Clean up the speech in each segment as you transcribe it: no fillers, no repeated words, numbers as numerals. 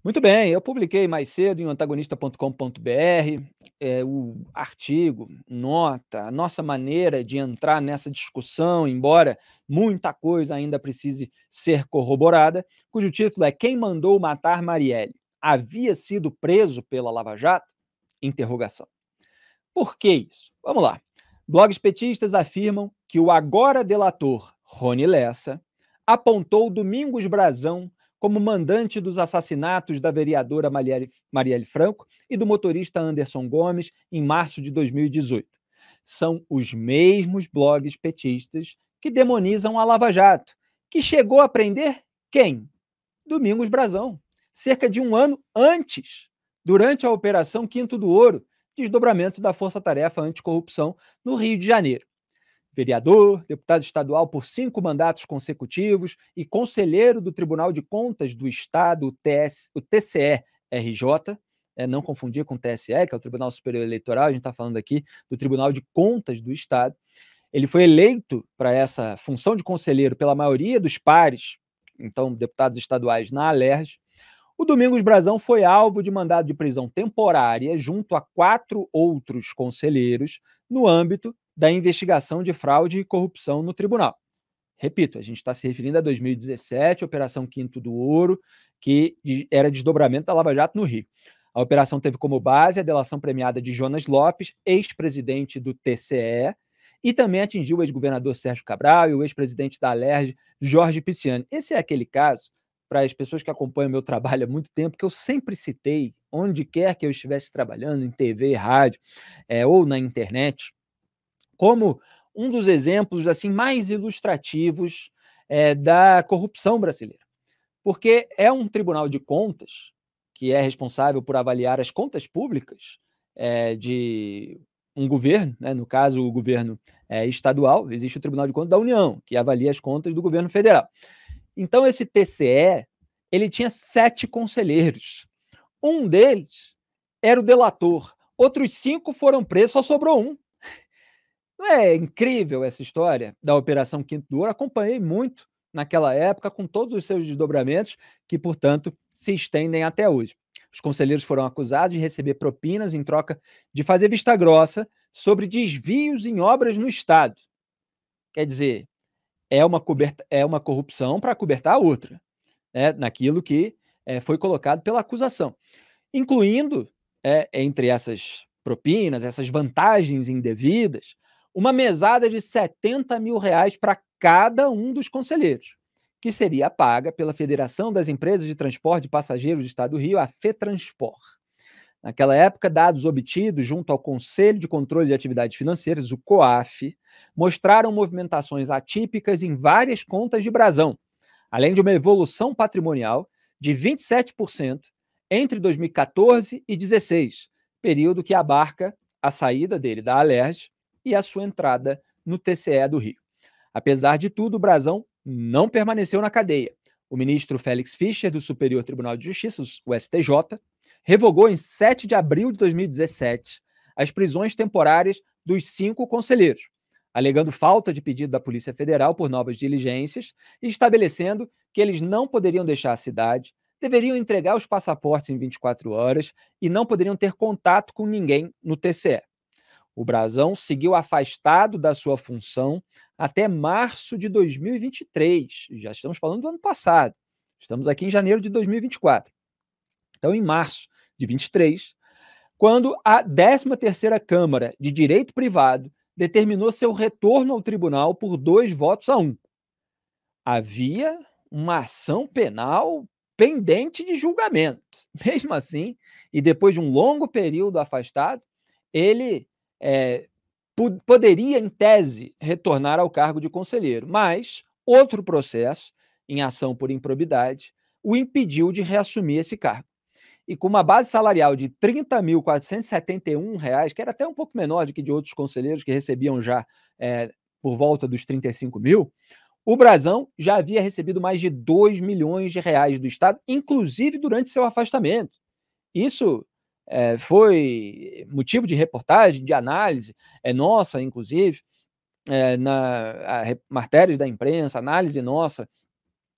Muito bem, eu publiquei mais cedo em antagonista.com.br, o artigo, nota, a nossa maneira de entrar nessa discussão, embora muita coisa ainda precise ser corroborada, cujo título é "Quem mandou matar Marielle? Havia sido preso pela Lava Jato?" Interrogação. Por que isso? Vamos lá. Blogs petistas afirmam que o agora delator Rony Lessa apontou Domingos Brazão como mandante dos assassinatos da vereadora Marielle Franco e do motorista Anderson Gomes em março de 2018. São os mesmos blogs petistas que demonizam a Lava Jato, que chegou a prender quem? Domingos Brazão, cerca de um ano antes, durante a Operação Quinto do Ouro, desdobramento da Força Tarefa Anticorrupção no Rio de Janeiro. Vereador, deputado estadual por 5 mandatos consecutivos e conselheiro do Tribunal de Contas do Estado, o TCE-RJ, não confundir com o TSE, que é o Tribunal Superior Eleitoral, a gente está falando aqui do Tribunal de Contas do Estado. Ele foi eleito para essa função de conselheiro pela maioria dos pares, então deputados estaduais na Alerj. O Domingos Brazão foi alvo de mandado de prisão temporária junto a 4 outros conselheiros no âmbito da investigação de fraude e corrupção no tribunal. Repito, a gente está se referindo a 2017, Operação Quinto do Ouro, que era desdobramento da Lava Jato no Rio. A operação teve como base a delação premiada de Jonas Lopes, ex-presidente do TCE, e também atingiu o ex-governador Sérgio Cabral e o ex-presidente da Alerj, Jorge Pisciani. Esse é aquele caso, para as pessoas que acompanham meu trabalho há muito tempo, que eu sempre citei, onde quer que eu estivesse trabalhando, em TV, rádio, ou na internet, como um dos exemplos assim mais ilustrativos da corrupção brasileira. Porque é um tribunal de contas que é responsável por avaliar as contas públicas de um governo, né, no caso o governo estadual, existe o Tribunal de Contas da União, que avalia as contas do governo federal. Então esse TCE, ele tinha 7 conselheiros. Um deles era o delator, outros 5 foram presos, só sobrou um. Não é incrível essa história da Operação Quinto do Ouro? Acompanhei muito naquela época, com todos os seus desdobramentos, que, portanto, se estendem até hoje. Os conselheiros foram acusados de receber propinas em troca de fazer vista grossa sobre desvios em obras no Estado. Quer dizer, é uma corrupção para cobertar a outra, né, naquilo que foi colocado pela acusação, incluindo, entre essas propinas, essas vantagens indevidas, uma mesada de R$ 70 mil para cada um dos conselheiros, que seria paga pela Federação das Empresas de Transporte de Passageiros do Estado do Rio, a FETranspor. Naquela época, dados obtidos junto ao Conselho de Controle de Atividades Financeiras, o COAF, mostraram movimentações atípicas em várias contas de Brazão, além de uma evolução patrimonial de 27% entre 2014 e 2016, período que abarca a saída dele da Alerj e a sua entrada no TCE do Rio. Apesar de tudo, o Brazão não permaneceu na cadeia. O ministro Félix Fischer, do Superior Tribunal de Justiça, o STJ, revogou em 7 de abril de 2017 as prisões temporárias dos 5 conselheiros, alegando falta de pedido da Polícia Federal por novas diligências e estabelecendo que eles não poderiam deixar a cidade, deveriam entregar os passaportes em 24 horas e não poderiam ter contato com ninguém no TCE. O Brazão seguiu afastado da sua função até março de 2023. Já estamos falando do ano passado. Estamos aqui em janeiro de 2024. Então, em março de 23, quando a 13ª Câmara de Direito Privado determinou seu retorno ao tribunal por 2 votos a 1. Havia uma ação penal pendente de julgamento. Mesmo assim, e depois de um longo período afastado, ele poderia, em tese, retornar ao cargo de conselheiro, mas outro processo, em ação por improbidade, o impediu de reassumir esse cargo. E com uma base salarial de R$ 30.471, que era até um pouco menor do que de outros conselheiros que recebiam já por volta dos 35 mil, o Brazão já havia recebido mais de R$ 2 milhões do Estado, inclusive durante seu afastamento. Isso foi motivo de reportagem, de análise, nossa, inclusive, matérias da imprensa, análise nossa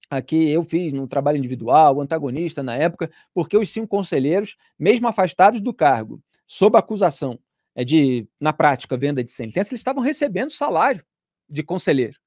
aqui eu fiz no trabalho individual, o antagonista na época, porque os 5 conselheiros, mesmo afastados do cargo, sob acusação de, na prática, venda de sentença, eles estavam recebendo salário de conselheiro.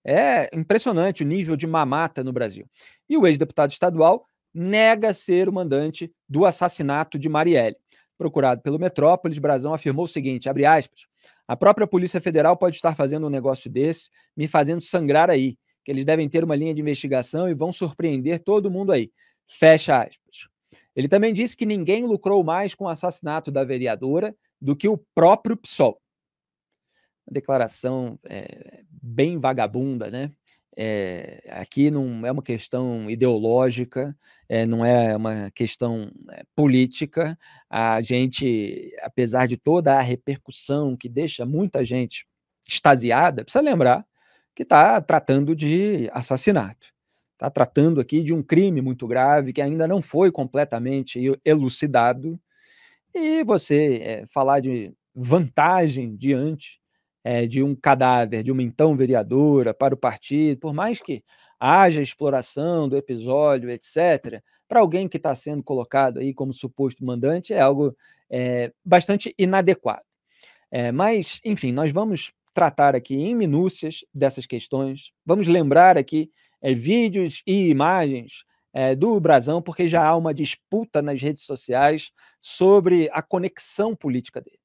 É impressionante o nível de mamata no Brasil. E o ex-deputado estadual nega ser o mandante do assassinato de Marielle. Procurado pelo Metrópolis, Brazão afirmou o seguinte, abre aspas, a própria Polícia Federal pode estar fazendo um negócio desse, me fazendo sangrar aí, que eles devem ter uma linha de investigação e vão surpreender todo mundo aí. Fecha aspas. Ele também disse que ninguém lucrou mais com o assassinato da vereadora do que o próprio PSOL. Uma declaração bem vagabunda, né? Aqui não é uma questão ideológica, não é uma questão política. A gente, apesar de toda a repercussão que deixa muita gente extasiada, precisa lembrar que está tratando de assassinato. Está tratando aqui de um crime muito grave que ainda não foi completamente elucidado. E você falar de vantagem diante de um cadáver de uma então vereadora para o partido, por mais que haja exploração do episódio, etc., para alguém que está sendo colocado aí como suposto mandante, é algo bastante inadequado. Mas, enfim, nós vamos tratar aqui em minúcias dessas questões, vamos lembrar aqui vídeos e imagens do Brazão, porque já há uma disputa nas redes sociais sobre a conexão política dele.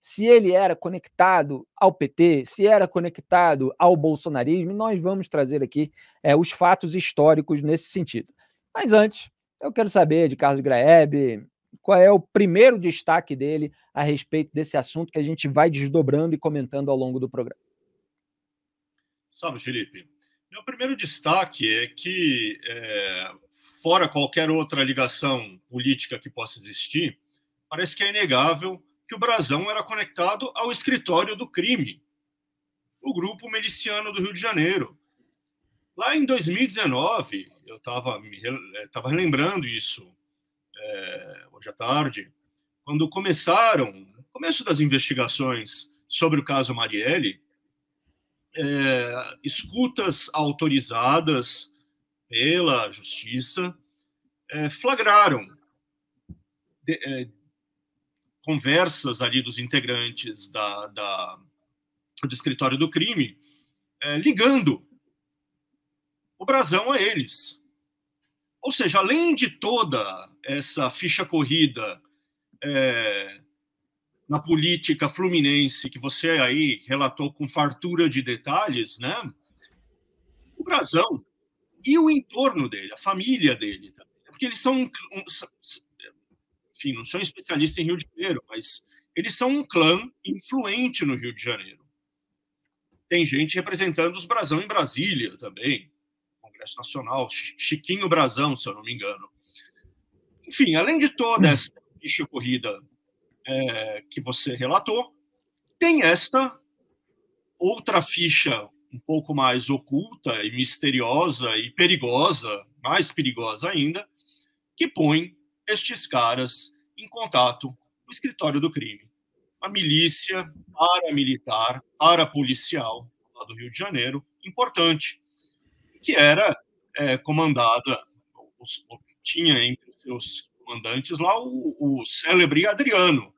Se ele era conectado ao PT, se era conectado ao bolsonarismo, nós vamos trazer aqui os fatos históricos nesse sentido. Mas antes, eu quero saber de Carlos Graeb, qual é o primeiro destaque dele a respeito desse assunto que a gente vai desdobrando e comentando ao longo do programa. Salve, Felipe. Meu primeiro destaque é que, fora qualquer outra ligação política que possa existir, parece que é inegável que o Brazão era conectado ao escritório do crime, o grupo miliciano do Rio de Janeiro. Lá em 2019, eu estava relembrando isso hoje à tarde, quando começo das investigações sobre o caso Marielle, escutas autorizadas pela justiça flagraram conversas ali dos integrantes do escritório do crime, ligando o Brazão a eles. Ou seja, além de toda essa ficha corrida na política fluminense que você aí relatou com fartura de detalhes, né? O Brazão e o entorno dele, a família dele também. Porque eles são, enfim, não sou especialista em Rio de Janeiro, mas eles são um clã influente no Rio de Janeiro. Tem gente representando os Brazão em Brasília também, Congresso Nacional, Chiquinho Brazão, se eu não me engano. Enfim, além de toda essa ficha corrida que você relatou, tem esta outra ficha um pouco mais oculta e misteriosa e perigosa, mais perigosa ainda, que põe estes caras em contato com o escritório do crime. A milícia paramilitar, parapolicial lá do Rio de Janeiro, importante, que era comandada, tinha entre os seus comandantes lá o célebre Adriano,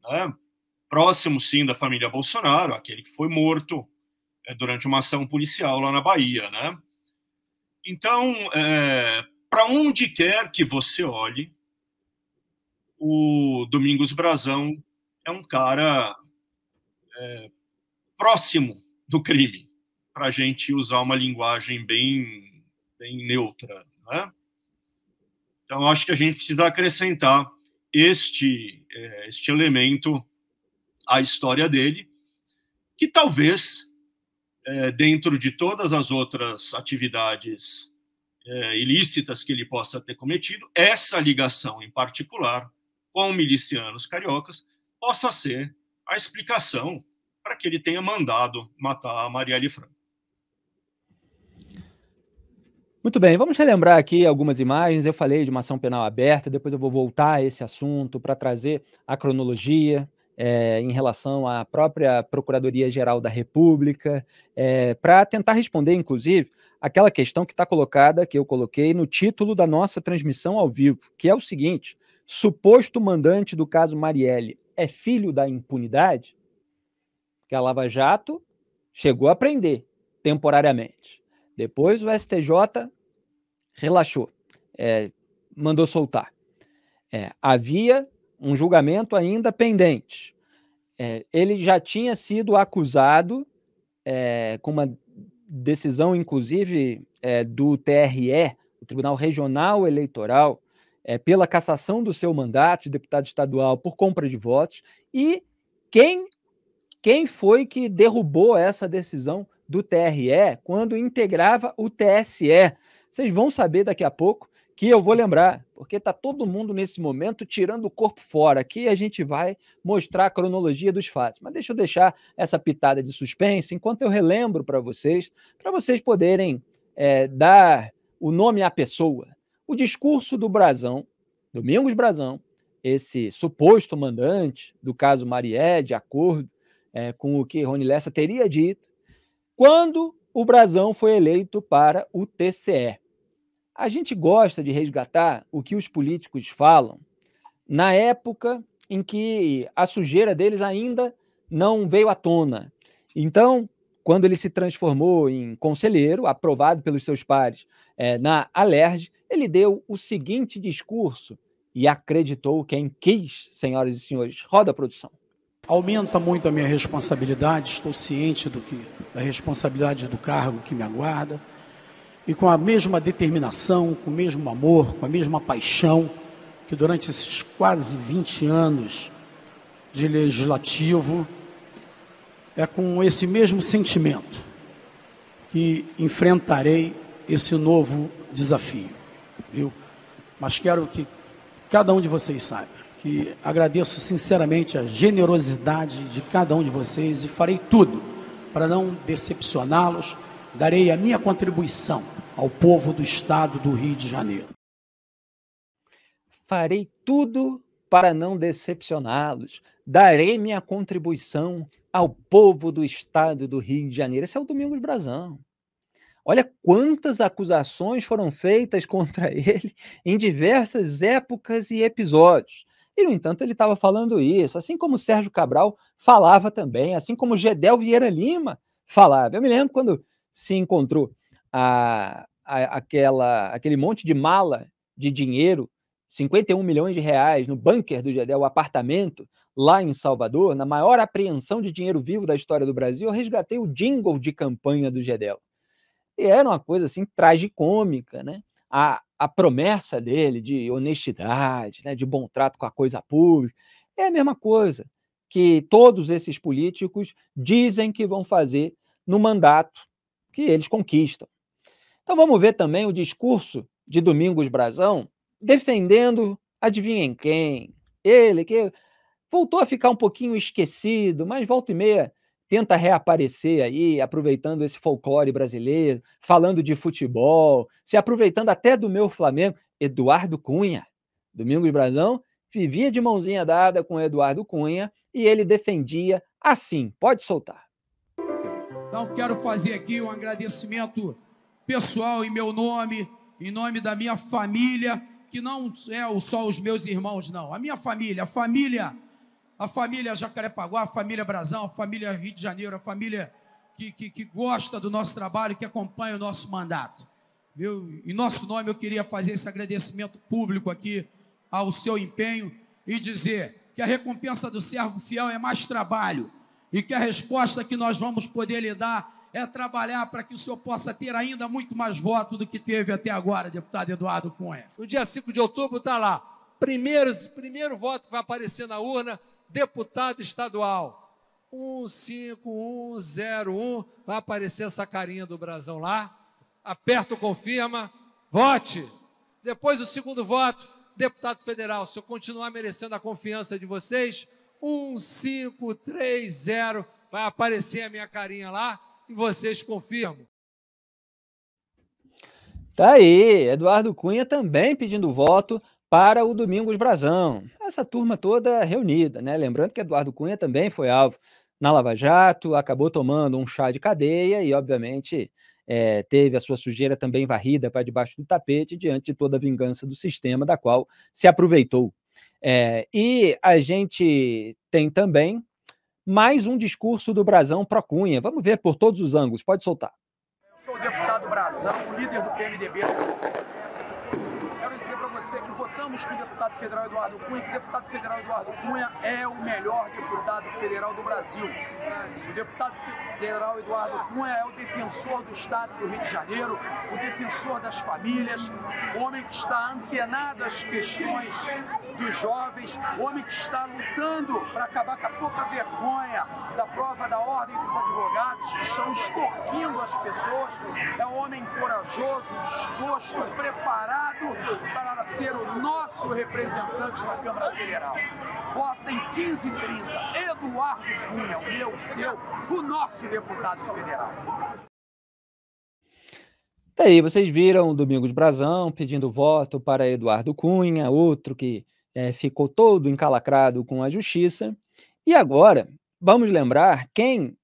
né? Próximo, sim, da família Bolsonaro, aquele que foi morto durante uma ação policial lá na Bahia, né? Então, para onde quer que você olhe, o Domingos Brazão é um cara próximo do crime, para a gente usar uma linguagem bem neutra, né? Então, acho que a gente precisa acrescentar este elemento à história dele, que talvez, dentro de todas as outras atividades ilícitas que ele possa ter cometido, essa ligação em particular com milicianos cariocas possa ser a explicação para que ele tenha mandado matar a Marielle Franco. Muito bem, vamos relembrar aqui algumas imagens. Eu falei de uma ação penal aberta, depois eu vou voltar a esse assunto para trazer a cronologia em relação à própria Procuradoria-Geral da República, para tentar responder, inclusive, aquela questão que está colocada, que eu coloquei no título da nossa transmissão ao vivo, que é o seguinte: suposto mandante do caso Marielle é filho da impunidade? Que a Lava Jato chegou a prender temporariamente. Depois o STJ relaxou, mandou soltar. Havia um julgamento ainda pendente. Ele já tinha sido acusado, com uma decisão, inclusive, do TRE, o Tribunal Regional Eleitoral, pela cassação do seu mandato de deputado estadual por compra de votos. E quem foi que derrubou essa decisão do TRE quando integrava o TSE? Vocês vão saber daqui a pouco, que eu vou lembrar, porque está todo mundo nesse momento tirando o corpo fora. Aqui a gente vai mostrar a cronologia dos fatos. Mas deixa eu deixar essa pitada de suspense enquanto eu relembro para vocês poderem dar o nome à pessoa. O discurso do Brazão, Domingos Brazão, esse suposto mandante do caso Marielle, de acordo com o que Rony Lessa teria dito, quando o Brazão foi eleito para o TCE. A gente gosta de resgatar o que os políticos falam na época em que a sujeira deles ainda não veio à tona. Então, quando ele se transformou em conselheiro, aprovado pelos seus pares na Alerj, ele deu o seguinte discurso e acreditou quem quis, senhoras e senhores. Roda a produção. Aumenta muito a minha responsabilidade, estou ciente da responsabilidade do cargo que me aguarda, e com a mesma determinação, com o mesmo amor, com a mesma paixão, que durante esses quase 20 anos de legislativo, é com esse mesmo sentimento que enfrentarei esse novo desafio, viu? Mas quero que cada um de vocês saiba que agradeço sinceramente a generosidade de cada um de vocês e farei tudo para não decepcioná-los. Darei a minha contribuição ao povo do estado do Rio de Janeiro. Farei tudo para não decepcioná-los. Darei minha contribuição ao povo do estado do Rio de Janeiro. Esse é o Domingos Brazão. Olha quantas acusações foram feitas contra ele em diversas épocas e episódios. E, no entanto, ele estava falando isso, assim como Sérgio Cabral falava também, assim como Gedel Vieira Lima falava. Eu me lembro quando se encontrou aquele monte de mala de dinheiro, 51 milhões de reais no bunker do Gedel, o apartamento lá em Salvador, na maior apreensão de dinheiro vivo da história do Brasil. Eu resgatei o jingle de campanha do Gedel. E era uma coisa assim tragicômica, né? A promessa dele de honestidade, né, de bom trato com a coisa pública, é a mesma coisa que todos esses políticos dizem que vão fazer no mandato que eles conquistam. Então vamos ver também o discurso de Domingos Brazão defendendo, adivinhem quem? Ele que voltou a ficar um pouquinho esquecido, mas volta e meia tenta reaparecer aí, aproveitando esse folclore brasileiro, falando de futebol, se aproveitando até do meu Flamengo, Eduardo Cunha. Domingos Brazão vivia de mãozinha dada com Eduardo Cunha e ele defendia assim. Pode soltar. Então, quero fazer aqui um agradecimento pessoal em meu nome, em nome da minha família, que não é só os meus irmãos, não. A minha família, a família Jacarepaguá, a família Brazão, a família Rio de Janeiro, a família que gosta do nosso trabalho, que acompanha o nosso mandato. Viu? Em nosso nome, eu queria fazer esse agradecimento público aqui ao seu empenho e dizer que a recompensa do servo fiel é mais trabalho e que a resposta que nós vamos poder lhe dar é trabalhar para que o senhor possa ter ainda muito mais voto do que teve até agora, deputado Eduardo Cunha. No dia 5 de outubro está lá, primeiro voto que vai aparecer na urna, deputado estadual, 15101, vai aparecer essa carinha do Brazão lá, aperta o confirma, vote. Depois o segundo voto, deputado federal, se eu continuar merecendo a confiança de vocês, 1530, vai aparecer a minha carinha lá e vocês confirmam. Tá aí, Eduardo Cunha também pedindo voto para o Domingos Brazão. Essa turma toda reunida, né? Lembrando que Eduardo Cunha também foi alvo na Lava Jato, acabou tomando um chá de cadeia e, obviamente, teve a sua sujeira também varrida para debaixo do tapete diante de toda a vingança do sistema da qual se aproveitou. E a gente tem também mais um discurso do Brazão pró-Cunha. Vamos ver por todos os ângulos. Pode soltar. Eu sou o deputado Brazão, líder do PMDB. Quero dizer para você que votamos com o deputado federal Eduardo Cunha, que o deputado federal Eduardo Cunha é o melhor deputado federal do Brasil. O deputado federal Eduardo Cunha é o defensor do Estado do Rio de Janeiro, o defensor das famílias, o homem que está antenado às questões dos jovens, o homem que está lutando para acabar com a pouca vergonha da prova da ordem dos advogados que estão extorquindo as pessoas. É um homem corajoso, disposto, preparado para ser o nosso representante na Câmara Federal. Vota em 1530. Eduardo Cunha, o meu, o seu, o nosso deputado federal. Daí vocês viram o Domingos Brazão pedindo voto para Eduardo Cunha, outro que ficou todo encalacrado com a justiça. E agora, vamos lembrar quem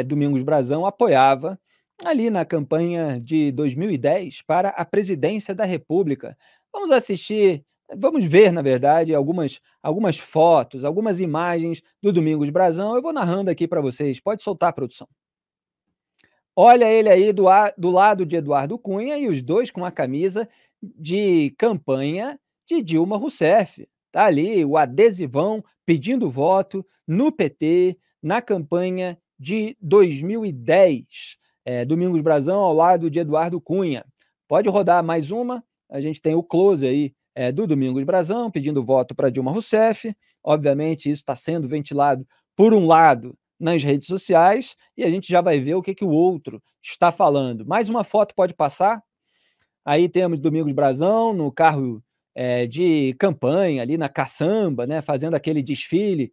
Domingos Brazão apoiava ali na campanha de 2010 para a presidência da República. Vamos assistir, vamos ver, na verdade, algumas fotos, algumas imagens do Domingos Brazão. Eu vou narrando aqui para vocês. Pode soltar, produção. Olha ele aí do lado de Eduardo Cunha e os dois com a camisa de campanha de Dilma Rousseff. Tá ali o adesivão pedindo voto no PT na campanha de 2010. Domingos Brazão ao lado de Eduardo Cunha. Pode rodar mais uma. A gente tem o close aí do Domingos Brazão pedindo voto para Dilma Rousseff. Obviamente, isso está sendo ventilado por um lado nas redes sociais e a gente já vai ver o que o outro está falando. Mais uma foto pode passar. Aí temos Domingos Brazão no carro de campanha, ali na caçamba, né, fazendo aquele desfile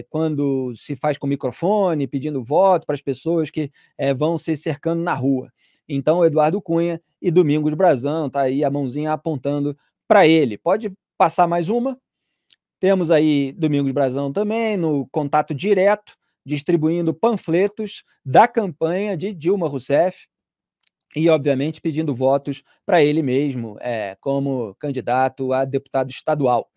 quando se faz com microfone, pedindo voto para as pessoas que vão se cercando na rua. Então, Eduardo Cunha e Domingos Brazão, tá aí a mãozinha apontando para ele. Pode passar mais uma. Temos aí Domingos Brazão também no contato direto, distribuindo panfletos da campanha de Dilma Rousseff e, obviamente, pedindo votos para ele mesmo como candidato a deputado estadual.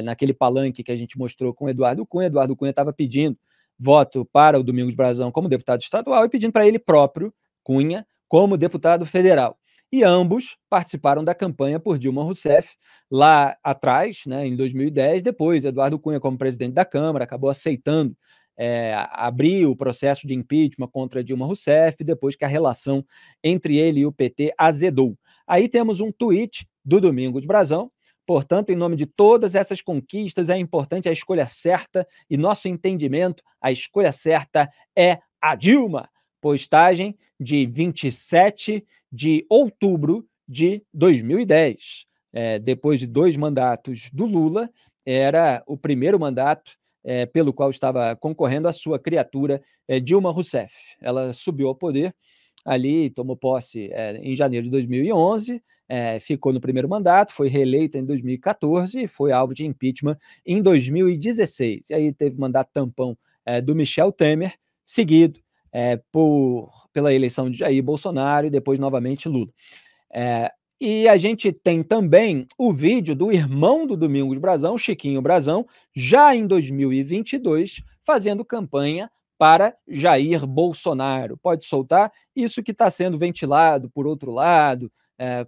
Naquele palanque que a gente mostrou com Eduardo Cunha estava pedindo voto para o Domingos Brazão como deputado estadual e pedindo para ele próprio, Cunha, como deputado federal. E ambos participaram da campanha por Dilma Rousseff lá atrás, né, em 2010. Depois, Eduardo Cunha, como presidente da Câmara, acabou aceitando abrir o processo de impeachment contra Dilma Rousseff, depois que a relação entre ele e o PT azedou. Aí temos um tweet do Domingos Brazão. Portanto, em nome de todas essas conquistas, é importante a escolha certa e nosso entendimento, a escolha certa é a Dilma. Postagem de 27 de outubro de 2010. Depois de 2 mandatos do Lula, era o primeiro mandato pelo qual estava concorrendo a sua criatura, Dilma Rousseff. Ela subiu ao poder ali, tomou posse em janeiro de 2011, ficou no primeiro mandato, foi reeleita em 2014 e foi alvo de impeachment em 2016. E aí teve mandato tampão do Michel Temer, seguido pela eleição de Jair Bolsonaro e depois novamente Lula. E a gente tem também o vídeo do irmão do Domingos Brazão, Chiquinho Brazão, já em 2022, fazendo campanha para Jair Bolsonaro. Pode soltar isso que está sendo ventilado por outro lado,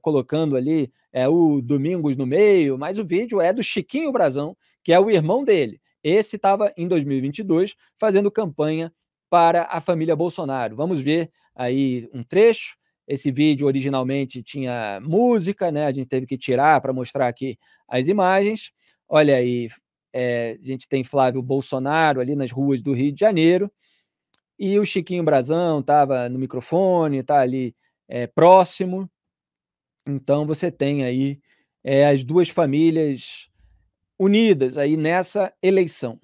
colocando ali o Domingos no meio, mas o vídeo é do Chiquinho Brazão, que é o irmão dele. Esse estava em 2022 fazendo campanha para a família Bolsonaro. Vamos ver aí um trecho. Esse vídeo originalmente tinha música, né? A gente teve que tirar para mostrar aqui as imagens. Olha aí, a gente tem Flávio Bolsonaro ali nas ruas do Rio de Janeiro e o Chiquinho Brazão estava no microfone, está ali próximo. Então você tem aí as duas famílias unidas aí nessa eleição.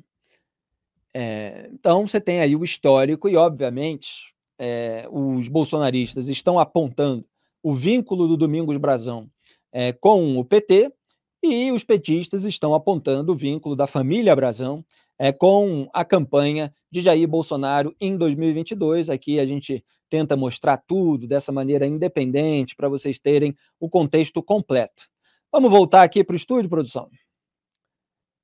Então você tem aí o histórico e, obviamente, os bolsonaristas estão apontando o vínculo do Domingos Brazão com o PT E os petistas estão apontando o vínculo da família Brazão com a campanha de Jair Bolsonaro em 2022. Aqui a gente tenta mostrar tudo dessa maneira independente para vocês terem o contexto completo. Vamos voltar aqui para o estúdio, produção?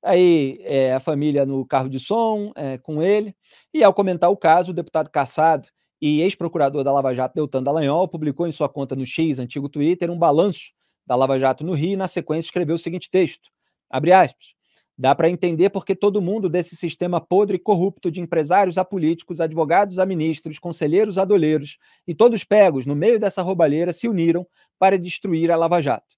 Aí a família no carro de som com ele, e ao comentar o caso, o deputado cassado e ex-procurador da Lava Jato, Deltan Dallagnol, publicou em sua conta no X, antigo Twitter, um balanço da Lava Jato no Rio, e na sequência escreveu o seguinte texto, abre aspas, dá para entender porque todo mundo desse sistema podre e corrupto de empresários a políticos, advogados a ministros, conselheiros a doleiros, e todos pegos no meio dessa roubalheira se uniram para destruir a Lava Jato.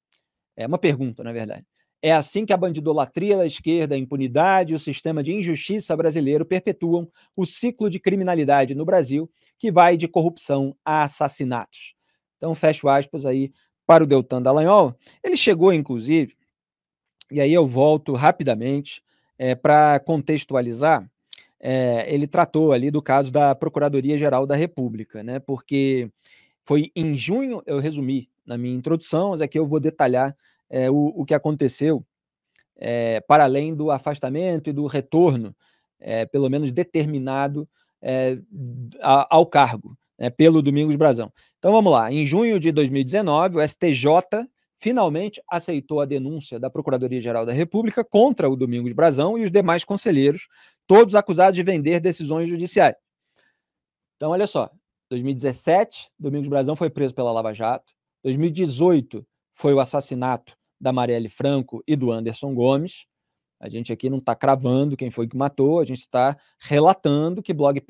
É uma pergunta, na verdade. É assim que a bandidolatria da esquerda, a impunidade e o sistema de injustiça brasileiro perpetuam o ciclo de criminalidade no Brasil, que vai de corrupção a assassinatos. Então, fecho aspas aí para o Deltan Dallagnol. Ele chegou, inclusive, e aí eu volto rapidamente para contextualizar, ele tratou ali do caso da Procuradoria-Geral da República, né? Porque foi em junho, eu resumi na minha introdução, mas aqui eu vou detalhar o que aconteceu para além do afastamento e do retorno, pelo menos determinado, ao cargo, pelo Domingos Brazão. Então vamos lá, em junho de 2019, o STJ finalmente aceitou a denúncia da Procuradoria-Geral da República contra o Domingos Brazão e os demais conselheiros, todos acusados de vender decisões judiciais. Então, olha só, 2017, Domingos Brazão foi preso pela Lava Jato, 2018 foi o assassinato da Marielle Franco e do Anderson Gomes. A gente aqui não está cravando quem foi que matou, a gente está relatando que os blogs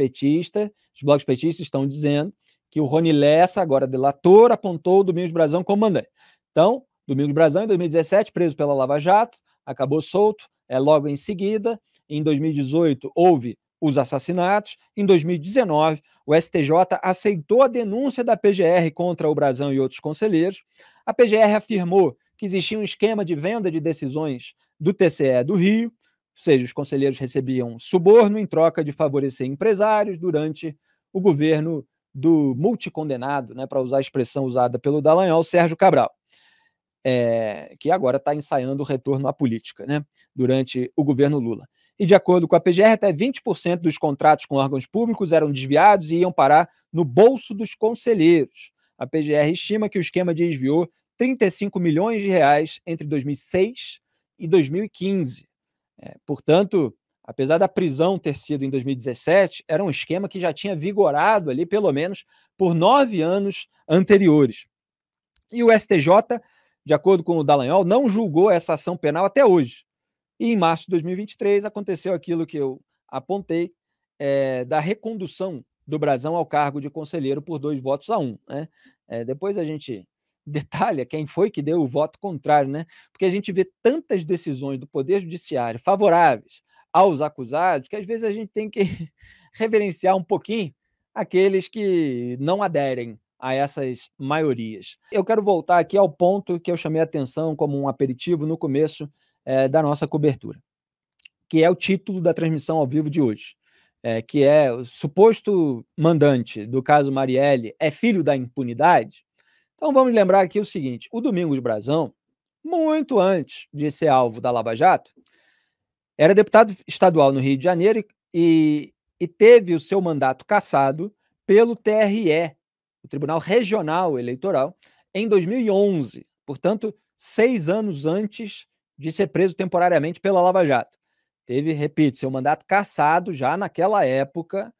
petistas estão dizendo que o Rony Lessa, agora delator, apontou o Domingos Brazão como mandante. Então, Domingos Brazão, em 2017, preso pela Lava Jato, acabou solto, logo em seguida, em 2018, houve os assassinatos, em 2019, o STJ aceitou a denúncia da PGR contra o Brazão e outros conselheiros. A PGR afirmou que existia um esquema de venda de decisões do TCE do Rio, ou seja, os conselheiros recebiam suborno em troca de favorecer empresários durante o governo do multicondenado, para usar a expressão usada pelo Dallagnol, Sérgio Cabral, que agora está ensaiando o retorno à política, durante o governo Lula. E, de acordo com a PGR, até 20% dos contratos com órgãos públicos eram desviados e iam parar no bolso dos conselheiros. A PGR estima que o esquema desviou 35 milhões de reais entre 2006 e 2015. Portanto, apesar da prisão ter sido em 2017, era um esquema que já tinha vigorado ali pelo menos por 9 anos anteriores. E o STJ, de acordo com o Dallagnol, não julgou essa ação penal até hoje. E em março de 2023 aconteceu aquilo que eu apontei, da recondução do Brazão ao cargo de conselheiro por 2-1. Depois a gente detalha quem foi que deu o voto contrário, porque a gente vê tantas decisões do Poder Judiciário favoráveis aos acusados que às vezes a gente tem que reverenciar um pouquinho aqueles que não aderem a essas maiorias. Eu quero voltar aqui ao ponto que eu chamei a atenção como um aperitivo no começo da nossa cobertura, que é o título da transmissão ao vivo de hoje, que é o suposto mandante do caso Marielle é filho da impunidade. Então vamos lembrar aqui o seguinte, o Domingos Brazão, muito antes de ser alvo da Lava Jato, era deputado estadual no Rio de Janeiro e teve o seu mandato cassado pelo TRE, o Tribunal Regional Eleitoral, em 2011, portanto, 6 anos antes de ser preso temporariamente pela Lava Jato. Teve, repito, seu mandato cassado já naquela época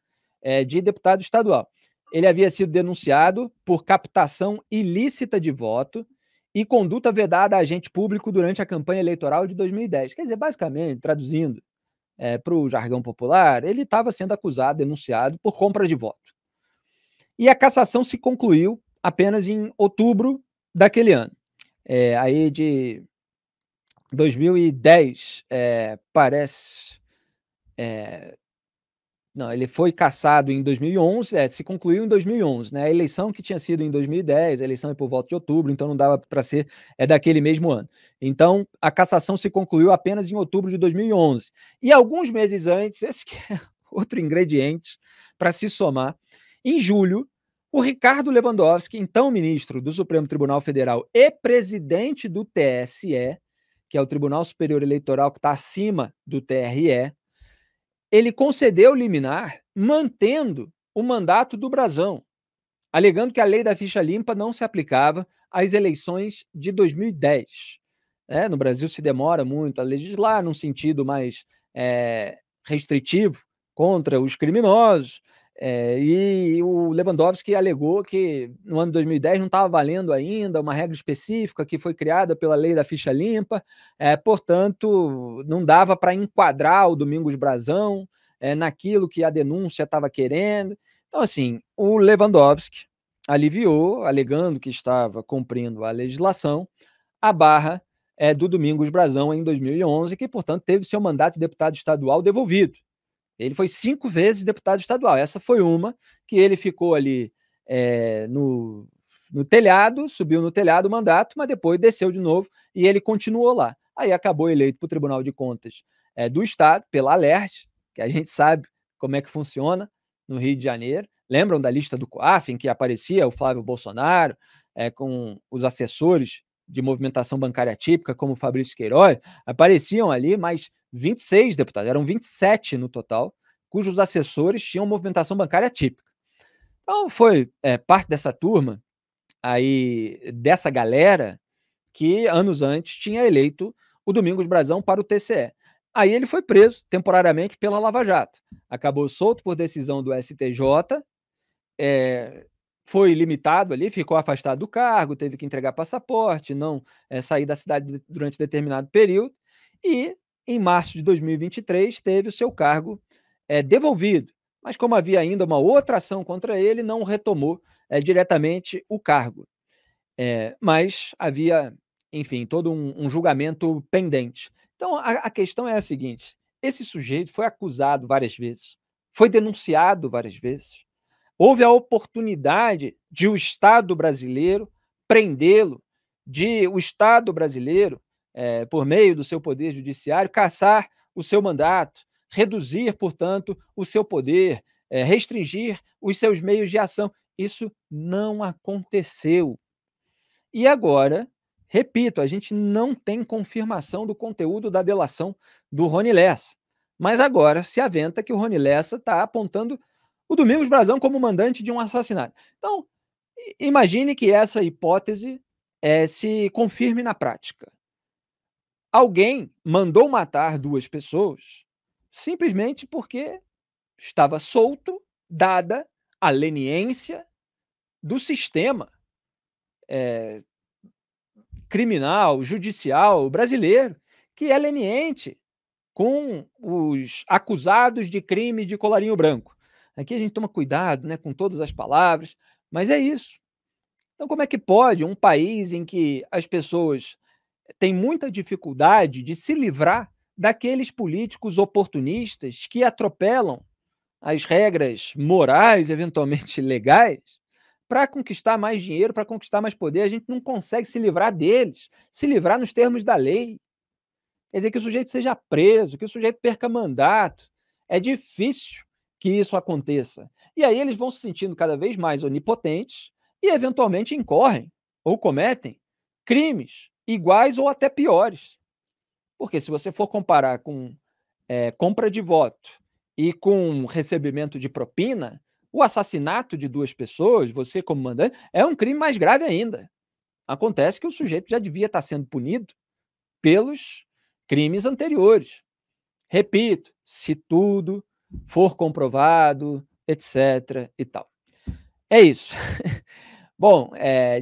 de deputado estadual. Ele havia sido denunciado por captação ilícita de voto e conduta vedada a agente público durante a campanha eleitoral de 2010. Quer dizer, basicamente, traduzindo para o jargão popular, ele estava sendo acusado, denunciado por compra de voto. E a cassação se concluiu apenas em outubro daquele ano. Aí de 2010, parece... Não, ele foi cassado em 2011, se concluiu em 2011, A eleição que tinha sido em 2010, a eleição é por volta de outubro, então não dava para ser daquele mesmo ano. Então, a cassação se concluiu apenas em outubro de 2011. E alguns meses antes, esse que é outro ingrediente para se somar, em julho, o Ricardo Lewandowski, então ministro do Supremo Tribunal Federal e presidente do TSE, que é o Tribunal Superior Eleitoral, que está acima do TRE, ele concedeu liminar mantendo o mandato do Brazão, alegando que a lei da ficha limpa não se aplicava às eleições de 2010. No Brasil se demora muito a legislar num sentido mais restritivo contra os criminosos, e o Lewandowski alegou que no ano de 2010 não estava valendo ainda uma regra específica que foi criada pela lei da ficha limpa, portanto, não dava para enquadrar o Domingos Brazão naquilo que a denúncia estava querendo. Então, assim, o Lewandowski aliviou, alegando que estava cumprindo a legislação, a barra do Domingos Brazão em 2011, que, portanto, teve seu mandato de deputado estadual devolvido. Ele foi 5 vezes deputado estadual. Essa foi uma que ele ficou ali no telhado, subiu no telhado o mandato, mas depois desceu de novo e ele continuou lá. Aí acabou eleito para o Tribunal de Contas do Estado, pela Alerj, que a gente sabe como é que funciona no Rio de Janeiro. Lembram da lista do COAF, em que aparecia o Flávio Bolsonaro com os assessores de movimentação bancária típica, como o Fabrício Queiroz? Apareciam ali mais 26 deputados, eram 27 no total, cujos assessores tinham movimentação bancária típica. Então, foi parte dessa turma, aí, dessa galera, que anos antes tinha eleito o Domingos Brazão para o TCE. Aí ele foi preso temporariamente pela Lava Jato. Acabou solto por decisão do STJ, foi limitado ali, ficou afastado do cargo, teve que entregar passaporte, não sair da cidade durante determinado período, e em março de 2023 teve o seu cargo devolvido. Mas como havia ainda uma outra ação contra ele, não retomou diretamente o cargo. Mas havia, enfim, todo um julgamento pendente. Então, a questão é a seguinte: esse sujeito foi acusado várias vezes, foi denunciado várias vezes, houve a oportunidade de o Estado brasileiro prendê-lo, de o Estado brasileiro, por meio do seu poder judiciário, cassar o seu mandato, reduzir, portanto, o seu poder, restringir os seus meios de ação. Isso não aconteceu. E agora, repito, a gente não tem confirmação do conteúdo da delação do Rony Lessa, mas agora se aventa que o Rony Lessa está apontando o Domingos Brazão como mandante de um assassinato. Então, imagine que essa hipótese se confirme na prática. Alguém mandou matar 2 pessoas simplesmente porque estava solto, dada a leniência do sistema criminal, judicial brasileiro, que é leniente com os acusados de crime de colarinho branco. Aqui a gente toma cuidado, com todas as palavras, mas é isso. Então, como é que pode um país em que as pessoas têm muita dificuldade de se livrar daqueles políticos oportunistas que atropelam as regras morais, eventualmente legais, para conquistar mais dinheiro, para conquistar mais poder? A gente não consegue se livrar deles, se livrar nos termos da lei. Quer dizer, que o sujeito seja preso, que o sujeito perca mandato. É difícil que isso aconteça. E aí eles vão se sentindo cada vez mais onipotentes e, eventualmente, incorrem ou cometem crimes iguais ou até piores. Porque se você for comparar com compra de voto e com recebimento de propina, o assassinato de 2 pessoas, você como mandante, é um crime mais grave ainda. Acontece que o sujeito já devia estar sendo punido pelos crimes anteriores. Repito, se tudo for comprovado, etc. e tal. É isso. Bom,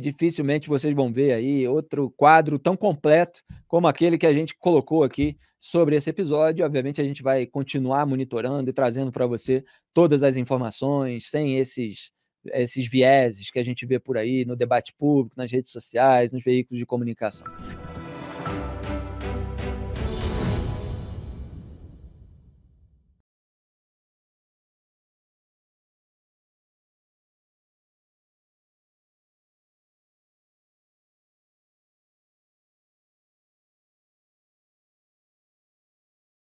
dificilmente vocês vão ver aí outro quadro tão completo como aquele que a gente colocou aqui sobre esse episódio. Obviamente, a gente vai continuar monitorando e trazendo para você todas as informações, sem esses vieses que a gente vê por aí no debate público, nas redes sociais, nos veículos de comunicação.